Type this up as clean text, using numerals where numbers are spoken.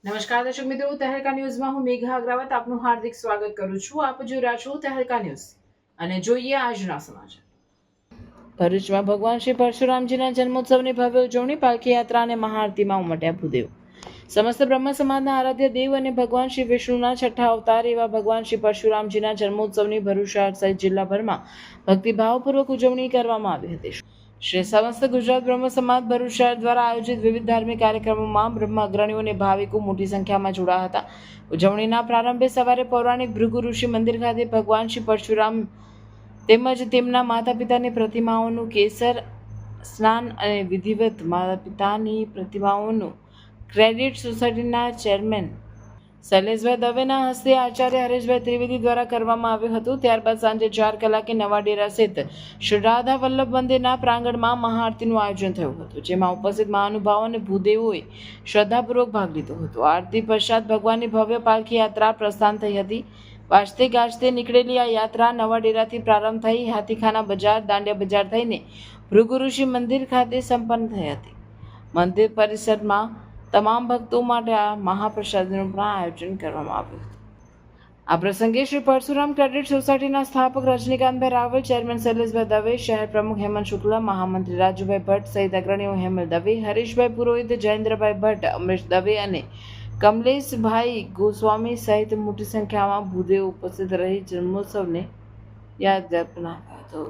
નમસ્કાર દર્શક મિત્રો, તહેલકા ન્યૂઝમાં હું મેઘા અગ્રવાલ આપનું હાર્દિક સ્વાગત કરું છું. આપ જોઈ રહ્યા છો તહેલકા ન્યૂઝ અને જોઈએ આજના સમાચાર. ભરૂચમાં ભગવાન શ્રી પરશુરામજીના જન્મોત્સવની ભવ્ય ઉજવણી, પાલખી યાત્રા અને મહાઆરતીમાં ઉમટ્યા ભૂદેવ. સમસ્ત બ્રહ્મ સમાજના આરાધ્ય દેવ અને ભગવાન શ્રી વિષ્ણુના છઠ્ઠા અવતાર એવા ભગવાન શ્રી પરશુરામજીના જન્મોત્સવની ભરૂચ શહેર સહિત જિલ્લાભરમાં ભક્તિભાવપૂર્વક ઉજવણી કરવામાં આવી હતી. શ્રી સમસ્ત ગુજરાત બ્રહ્મ સમાજ ભરૂચ શહેર દ્વારા આયોજિત વિવિધ ધાર્મિક કાર્યક્રમોમાં બ્રહ્મ અગ્રણીઓ અને ભાવિકો મોટી સંખ્યામાં જોડાયા હતા. ઉજવણીના પ્રારંભે સવારે પૌરાણિક ભૃગુ ઋષિ મંદિર ખાતે ભગવાન શ્રી પરશુરામ તેમજ તેમના માતા પિતાની પ્રતિમાઓનું કેસર સ્નાન અને વિધિવત માતા પિતાની પ્રતિમાઓનું ક્રેડિટ સોસાયટીના ચેરમેન શૈલેષભાઈ દવેના હસ્તે આચાર્ય હરેશભાઈ ત્રિવેદી દ્વારા કરવામાં આવ્યું હતું. ત્યારબાદ સાંજે 4 કલાકે નવા ડેરા સ્થિત શ્રી રાધા વલ્લભ મંદિરના પ્રાંગણમાં મહાઆરતીનું આયોજન થયું હતું, જેમાં ઉપસ્થિત મહાનુભાવો અને ભૂદેવોએ શ્રદ્ધાપૂર્વક ભાગ લીધો હતો. આરતી પશ્ચાત ભગવાનની ભવ્ય પાલખી યાત્રા પ્રસ્થાન થઈ હતી. વાજતે ગાજતે નીકળેલી આ યાત્રા નવા ડેરાથી પ્રારંભ થઈ હાથીખાના બજાર, દાંડિયા બજાર થઈને ભૃગુ ઋષિ મંદિર ખાતે સંપન્ન થઈ હતી. મંદિર પરિસરમાં તમામ ભક્તો માટે આ મહાપ્રસાદનું પણ આયોજન કરવામાં આવ્યું હતું. આ પ્રસંગે શ્રી પરશુરામ ક્રેડિટ સોસાયટીના સ્થાપક રજનીકાંતભાઈ રાવલ, ચેરમેન શૈલેષભાઈ દવે, શહેર પ્રમુખ હેમંત શુક્લા, મહામંત્રી રાજુભાઈ ભટ્ટ સહિત અગ્રણીઓ હેમલ દવે, હરીશભાઈ પુરોહિત, જયેન્દ્રભાઈ ભટ્ટ, અમરીશ દવે અને કમલેશભાઈ ગોસ્વામી સહિત મોટી સંખ્યામાં ભૂદેવ ઉપસ્થિત રહી જન્મોત્સવને યાદગાર બનાવ્યો હતો.